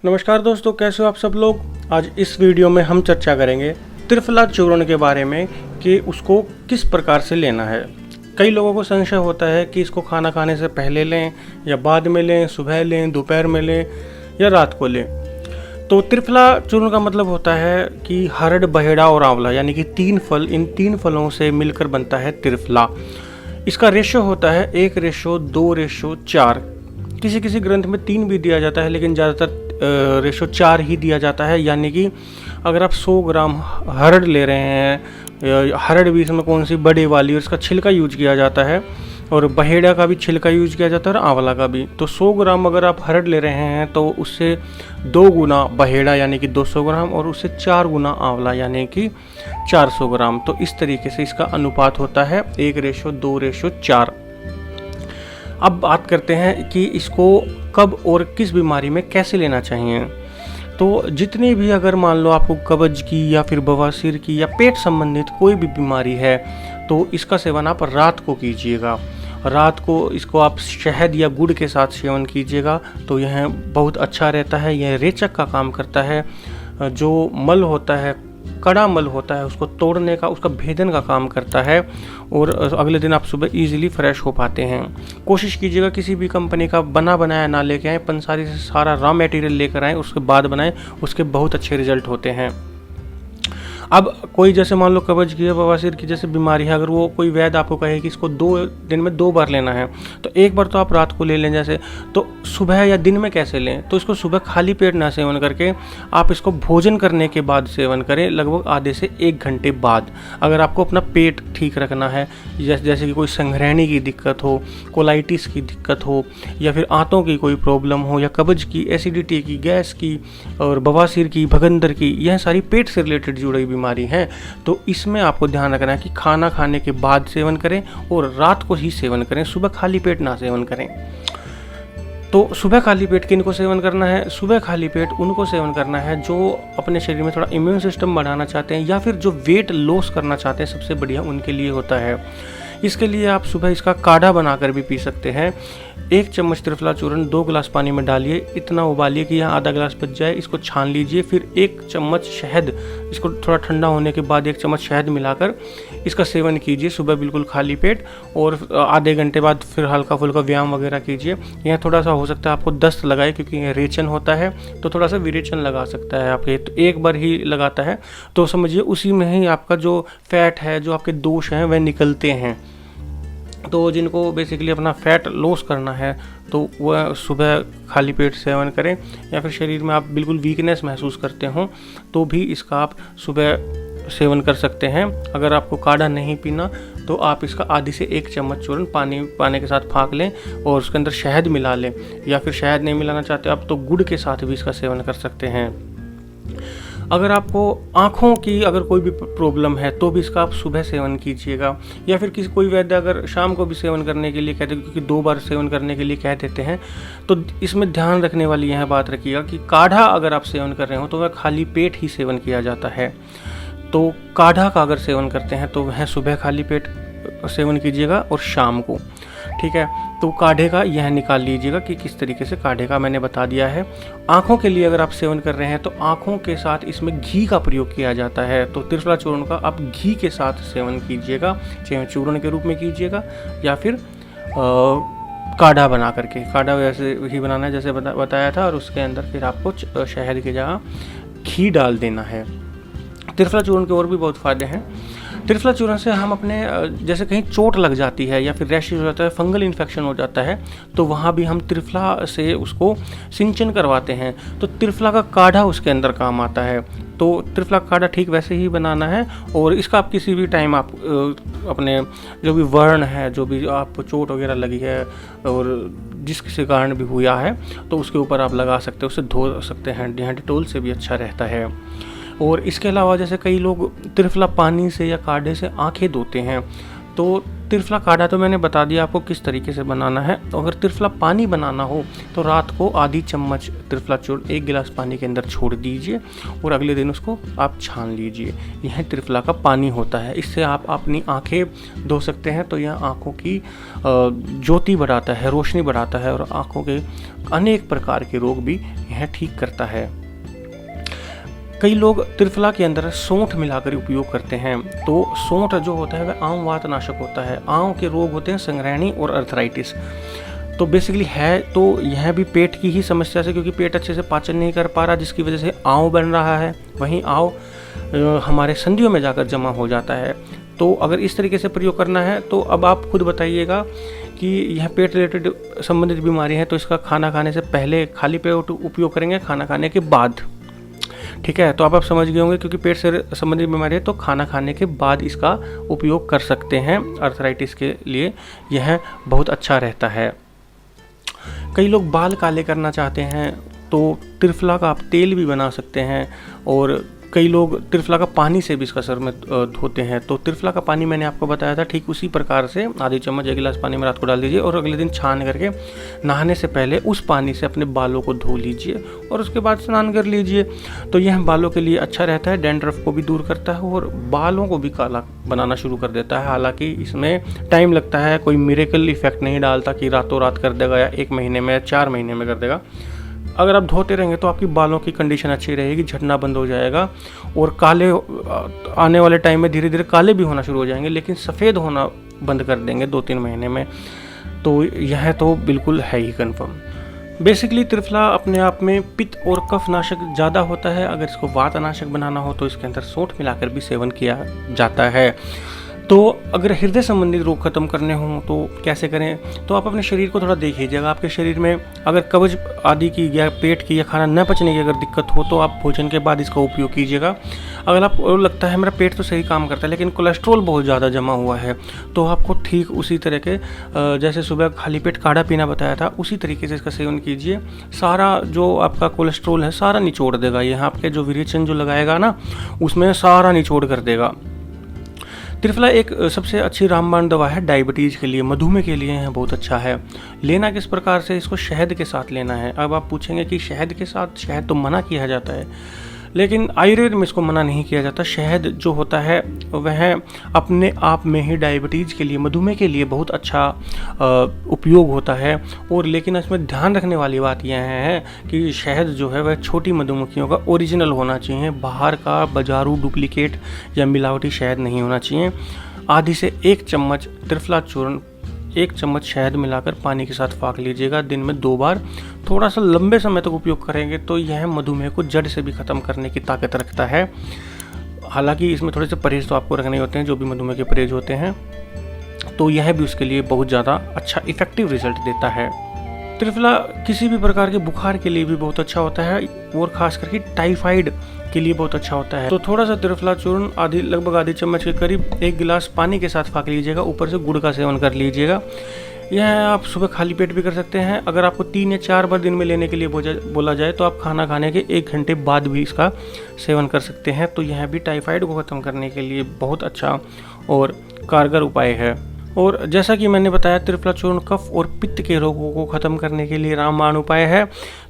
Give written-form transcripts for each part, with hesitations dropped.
नमस्कार दोस्तों, कैसे हो आप सब लोग। आज इस वीडियो में हम चर्चा करेंगे त्रिफला चूर्ण के बारे में कि उसको किस प्रकार से लेना है। कई लोगों को संशय होता है कि इसको खाना खाने से पहले लें या बाद में लें, सुबह लें, दोपहर में लें या रात को लें। तो त्रिफला चूर्ण का मतलब होता है कि हरड़, बहेड़ा और आंवला यानी कि 3 फल, इन 3 फलों से मिलकर बनता है त्रिफला। इसका रेशो होता है 1:2:4। किसी किसी ग्रंथ में 3 भी दिया जाता है, लेकिन ज़्यादातर रेशो 4 ही दिया जाता है। यानी कि अगर आप 100 ग्राम हरड़ ले रहे हैं, हरड़ भी इसमें कौन सी बड़े वाली, और इसका छिलका यूज किया जाता है, और बहेड़ा का भी छिलका यूज किया जाता है और आंवला का भी। तो 100 ग्राम अगर आप हरड़ ले रहे हैं तो उससे 2 गुना बहेड़ा यानी कि 200 ग्राम, और उससे 4 गुना आंवला यानी कि 400 ग्राम। तो इस तरीके से इसका अनुपात होता है 1:2:4। अब बात करते हैं कि इसको कब और किस बीमारी में कैसे लेना चाहिए। तो जितनी भी, अगर मान लो आपको कब्ज की या फिर बवासीर की या पेट संबंधित कोई भी बीमारी है, तो इसका सेवन आप रात को कीजिएगा। रात को इसको आप शहद या गुड़ के साथ सेवन कीजिएगा, तो यह बहुत अच्छा रहता है। यह रेचक का काम करता है। जो मल होता है, कड़ा मल होता है, उसको तोड़ने का, उसका भेदन का काम करता है, और अगले दिन आप सुबह इजीली फ्रेश हो पाते हैं। कोशिश कीजिएगा किसी भी कंपनी का बना बनाया ना लेके आएँ, पंसारी से सारा रॉ मटेरियल लेकर आएँ, उसके बाद बनाएं, उसके बहुत अच्छे रिजल्ट होते हैं। अब कोई जैसे मान लो कब्ज की या बवासीर की जैसे बीमारी है, अगर वो कोई वैद्य आपको कहे कि इसको 2 दिन में 2 बार लेना है, तो एक बार तो आप रात को ले लें जैसे, तो सुबह या दिन में कैसे लें। तो इसको सुबह खाली पेट ना सेवन करके आप इसको भोजन करने के बाद सेवन करें, लगभग आधे से 1 घंटे बाद। अगर आपको अपना पेट ठीक रखना है, जैसे कि कोई संघरैनी की दिक्कत हो, कोलाइटिस की दिक्कत हो, या फिर आंतों की कोई प्रॉब्लम हो, या कब्ज की, एसिडिटी की, गैस की और बवासीर की, भगंदर की, यह सारी पेट से रिलेटेड जुड़ी बीमारी है, तो इसमें आपको ध्यान रखना है कि खाना खाने के बाद सेवन करें और रात को ही सेवन करें, सुबह खाली पेट ना सेवन करें। तो सुबह खाली पेट किनको सेवन करना है? सुबह खाली पेट उनको सेवन करना है जो अपने शरीर में थोड़ा इम्यून सिस्टम बढ़ाना चाहते हैं, या फिर जो वेट लॉस करना चाहते हैं, सबसे बढ़िया उनके लिए होता है। इसके लिए आप सुबह इसका काढ़ा बनाकर भी पी सकते हैं। 1 चम्मच त्रिफला चूर्ण 2 गिलास पानी में डालिए, इतना उबालिए कि यहाँ आधा गिलास बच जाए, इसको छान लीजिए। फिर 1 चम्मच शहद, इसको थोड़ा ठंडा होने के बाद 1 चम्मच शहद मिलाकर इसका सेवन कीजिए सुबह बिल्कुल खाली पेट, और आधे घंटे बाद फिर हल्का फुल्का व्यायाम वगैरह कीजिए। यहाँ थोड़ा सा हो सकता है आपको दस्त लगाए, क्योंकि यह रेचन होता है, तो थोड़ा सा विरेचन लगा सकता है आपके। तो एक बार ही लगाता है तो समझिए उसी में ही आपका जो फैट है, जो आपके दोष हैं, वह निकलते हैं। तो जिनको बेसिकली अपना फैट लॉस करना है, तो वह सुबह खाली पेट सेवन करें, या फिर शरीर में आप बिल्कुल वीकनेस महसूस करते हो तो भी इसका आप सुबह सेवन कर सकते हैं। अगर आपको काढ़ा नहीं पीना तो आप इसका आधी से 1 चम्मच चूर्ण पानी के साथ फाँक लें और उसके अंदर शहद मिला लें, या फिर शहद नहीं मिलाना चाहते आप तो गुड़ के साथ भी इसका सेवन कर सकते हैं। अगर आपको आँखों की अगर कोई भी प्रॉब्लम है तो भी इसका आप सुबह सेवन कीजिएगा, या फिर किसी कोई वैद्य अगर शाम को भी सेवन करने के लिए कहते हैं, क्योंकि 2 बार सेवन करने के लिए कह देते हैं। तो इसमें ध्यान रखने वाली यह बात रखिएगा कि काढ़ा अगर आप सेवन कर रहे हो तो वह खाली पेट ही सेवन किया जाता है। तो काढ़ा का अगर सेवन करते हैं तो वह सुबह खाली पेट सेवन कीजिएगा और शाम को, ठीक है। तो काढ़े का यह निकाल लीजिएगा कि किस तरीके से काढ़े का मैंने बता दिया है। आँखों के लिए अगर आप सेवन कर रहे हैं तो आँखों के साथ इसमें घी का प्रयोग किया जाता है, तो त्रिफला चूर्ण का आप घी के साथ सेवन कीजिएगा, चाहे चूर्ण के रूप में कीजिएगा या फिर काढ़ा बना करके। काढ़ा वैसे ही बनाना है जैसे बताया था, और उसके अंदर फिर आपको शहद की जगह घी डाल देना है। त्रिफला चूर्ण के और भी बहुत फ़ायदे हैं। त्रिफला चूर्ण से हम अपने जैसे कहीं चोट लग जाती है या फिर रैशेज हो जाता है, फंगल इन्फेक्शन हो जाता है, तो वहाँ भी हम त्रिफला से उसको सिंचन करवाते हैं। तो त्रिफला का काढ़ा उसके अंदर काम आता है। तो त्रिफला का काढ़ा ठीक वैसे ही बनाना है, और इसका आप किसी भी टाइम आप अपने जो भी वर्ण है, जो भी आपको चोट वगैरह लगी है और जिस किसी कारण भी हुआ है, तो उसके ऊपर आप लगा सकते हैं, उससे धो सकते हैं। डेटॉल से भी अच्छा रहता है। और इसके अलावा जैसे कई लोग त्रिफला पानी से या काढ़े से आंखें धोते हैं, तो त्रिफला काढ़ा तो मैंने बता दिया आपको किस तरीके से बनाना है। तो अगर त्रिफला पानी बनाना हो तो रात को आधी चम्मच त्रिफला चूर्ण 1 गिलास पानी के अंदर छोड़ दीजिए और अगले दिन उसको आप छान लीजिए। यह त्रिफला का पानी होता है। इससे आप अपनी आंखें धो सकते हैं। तो यह आंखों की ज्योति बढ़ाता है, रोशनी बढ़ाता है और आंखों के अनेक प्रकार के रोग भी यह ठीक करता है। कई लोग त्रिफला के अंदर सौंठ मिलाकर उपयोग करते हैं। तो सौंठ जो होता है वह आम वातनाशक होता है। आंव के रोग होते हैं संग्रहणी और अर्थराइटिस। तो बेसिकली है तो यह भी पेट की ही समस्या से, क्योंकि पेट अच्छे से पाचन नहीं कर पा रहा, जिसकी वजह से आंव बन रहा है। वहीं आंव हमारे संधियों में जाकर जमा हो जाता है। तो अगर इस तरीके से प्रयोग करना है तो अब आप खुद बताइएगा कि यह पेट रिलेटेड संबंधित बीमारी है तो इसका खाना खाने से पहले खाली पेट उपयोग करेंगे, खाना खाने के बाद। ठीक है, तो आप समझ गए होंगे, क्योंकि पेट से संबंधित बीमारी है तो खाना खाने के बाद इसका उपयोग कर सकते हैं। अर्थराइटिस के लिए यह बहुत अच्छा रहता है। कई लोग बाल काले करना चाहते हैं तो त्रिफला का आप तेल भी बना सकते हैं। और कई लोग त्रिफला का पानी से भी इसका सर में धोते हैं। तो त्रिफला का पानी मैंने आपको बताया था, ठीक उसी प्रकार से आधी चम्मच 1 गिलास पानी में रात को डाल दीजिए और अगले दिन छान करके नहाने से पहले उस पानी से अपने बालों को धो लीजिए और उसके बाद स्नान कर लीजिए। तो यह बालों के लिए अच्छा रहता है, डैंड्रफ को भी दूर करता है और बालों को भी काला बनाना शुरू कर देता है। हालांकि इसमें टाइम लगता है, कोई मिरेकल इफेक्ट नहीं डालता कि रातों रात कर देगा या 1 महीने में या 4 महीने में कर देगा। अगर आप धोते रहेंगे तो आपकी बालों की कंडीशन अच्छी रहेगी, झड़ना बंद हो जाएगा और काले आने वाले टाइम में धीरे धीरे काले भी होना शुरू हो जाएंगे, लेकिन सफ़ेद होना बंद कर देंगे 2-3 महीने में। तो यह तो बिल्कुल है ही कन्फर्म। बेसिकली त्रिफला अपने आप में पित्त और कफ नाशक ज़्यादा होता है। अगर इसको वातनाशक बनाना हो तो इसके अंदर सौंठ मिलाकर भी सेवन किया जाता है। तो अगर हृदय संबंधित रोग खत्म करने हों तो कैसे करें, तो आप अपने शरीर को थोड़ा देख लीजिएगा। आपके शरीर में अगर कब्ज आदि की या पेट की या खाना न पचने की अगर दिक्कत हो तो आप भोजन के बाद इसका उपयोग कीजिएगा। अगर आपको लगता है मेरा पेट तो सही काम करता है लेकिन कोलेस्ट्रॉल बहुत ज़्यादा जमा हुआ है, तो आपको ठीक उसी तरह के जैसे सुबह खाली पेट काढ़ा पीना बताया था उसी तरीके से इसका सेवन कीजिए। सारा जो आपका कोलेस्ट्रॉल है सारा निचोड़ देगा। यहाँ आपके जो विरेचन जो लगाएगा ना उसमें सारा निचोड़ कर देगा। त्रिफला एक सबसे अच्छी रामबाण दवा है डायबिटीज़ के लिए, मधुमेह के लिए यह बहुत अच्छा है। लेना किस प्रकार से, इसको शहद के साथ लेना है। अब आप पूछेंगे कि शहद के साथ, शहद तो मना किया जाता है लेकिन आयुर्वेद में इसको मना नहीं किया जाता। शहद जो होता है वह अपने आप में ही डायबिटीज़ के लिए, मधुमेह के लिए बहुत अच्छा उपयोग होता है। और लेकिन इसमें ध्यान रखने वाली बात यह है कि शहद जो है वह छोटी मधुमक्खियों का ओरिजिनल होना चाहिए, बाहर का बाजारू डुप्लीकेट या मिलावटी शहद नहीं होना चाहिए। आधी से 1 चम्मच त्रिफला चूर्ण 1 चम्मच शहद मिलाकर पानी के साथ फाँक लीजिएगा दिन में 2 बार। थोड़ा सा लंबे समय तक उपयोग करेंगे तो यह मधुमेह को जड़ से भी ख़त्म करने की ताकत रखता है। हालांकि इसमें थोड़े से परहेज तो आपको रखने होते हैं, जो भी मधुमेह के परहेज होते हैं, तो यह भी उसके लिए बहुत ज़्यादा अच्छा इफेक्टिव रिजल्ट देता है। त्रिफला किसी भी प्रकार के बुखार के लिए भी बहुत अच्छा होता है और ख़ास करके टाइफाइड के लिए बहुत अच्छा होता है। तो थोड़ा सा त्रिफला चूर्ण लगभग आधी चम्मच के करीब 1 गिलास पानी के साथ फाँक लीजिएगा। ऊपर से गुड़ का सेवन कर लीजिएगा। यह आप सुबह खाली पेट भी कर सकते हैं। अगर आपको 3 या 4 बार दिन में लेने के लिए बोला जाए तो आप खाना खाने के 1 घंटे बाद भी इसका सेवन कर सकते हैं। तो यह भी टाइफाइड को ख़त्म करने के लिए बहुत अच्छा और कारगर उपाय है। और जैसा कि मैंने बताया त्रिफला चूर्ण कफ और पित्त के रोगों को ख़त्म करने के लिए रामबाण उपाय है।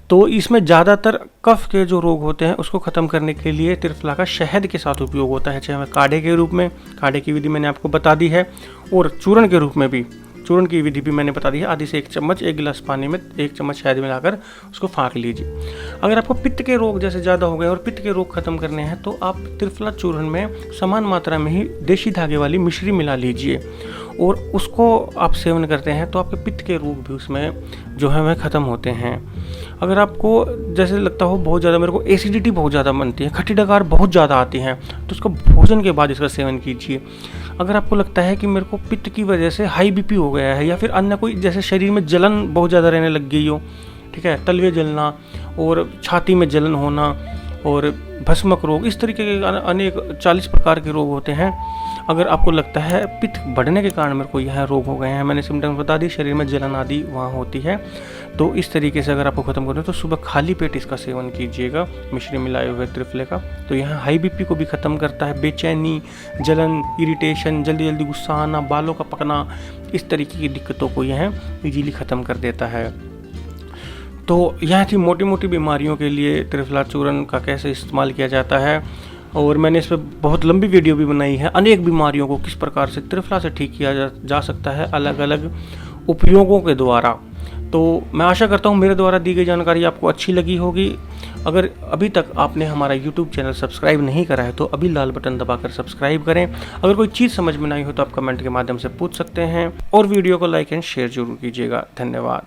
तो इसमें ज़्यादातर कफ के जो रोग होते हैं उसको ख़त्म करने के लिए त्रिफला का शहद के साथ उपयोग होता है, चाहे काढ़े के रूप में, काढ़े की विधि मैंने आपको बता दी है, और चूर्ण के रूप में भी, चूर्ण की विधि भी मैंने बता दी है। आधी से 1 चम्मच 1 गिलास पानी में 1 चम्मच शहद मिलाकर उसको फाँक लीजिए। अगर आपको पित्त के रोग जैसे ज़्यादा हो गए और पित्त के रोग खत्म करने हैं तो आप त्रिफला चूर्ण में समान मात्रा में ही देशी धागे वाली मिश्री मिला लीजिए और उसको आप सेवन करते हैं तो आपके पित्त के रोग भी उसमें जो है वह ख़त्म होते हैं। अगर आपको जैसे लगता हो बहुत ज़्यादा मेरे को एसिडिटी बहुत ज़्यादा बनती है, खट्टी डकार बहुत ज़्यादा आती है, तो उसको भोजन के बाद इसका सेवन कीजिए। अगर आपको लगता है कि मेरे को पित्त की वजह से हाई बीपी हो गया है या फिर अन्य कोई जैसे शरीर में जलन बहुत ज़्यादा रहने लग गई हो, ठीक है, तलवे जलना और छाती में जलन होना और भस्मक रोग, इस तरीके के अनेक 40 प्रकार के रोग होते हैं। अगर आपको लगता है पित्त बढ़ने के कारण मेरे को यह रोग हो गए हैं, मैंने सिम्टम्स बता दी, शरीर में जलन आदि वहाँ होती है, तो इस तरीके से अगर आपको ख़त्म करना है तो सुबह खाली पेट इसका सेवन कीजिएगा, मिश्री मिलाए हुए त्रिफले का। तो यह हाई बीपी को भी ख़त्म करता है, बेचैनी, जलन, इरिटेशन, जल्दी जल्दी गुस्सा आना, बालों का पकना, इस तरीके की दिक्कतों को यह इजीली ख़त्म कर देता है। तो यह थी मोटी मोटी बीमारियों के लिए त्रिफला चूर्ण का कैसे इस्तेमाल किया जाता है, और मैंने इस पर बहुत लंबी वीडियो भी बनाई है, अनेक बीमारियों को किस प्रकार से त्रिफला से ठीक किया जा सकता है अलग अलग उपयोगों के द्वारा। तो मैं आशा करता हूँ मेरे द्वारा दी गई जानकारी आपको अच्छी लगी होगी। अगर अभी तक आपने हमारा YouTube चैनल सब्सक्राइब नहीं करा है तो अभी लाल बटन दबाकर सब्सक्राइब करें। अगर कोई चीज़ समझ में नहीं हो तो आप कमेंट के माध्यम से पूछ सकते हैं, और वीडियो को लाइक एंड शेयर जरूर कीजिएगा। धन्यवाद।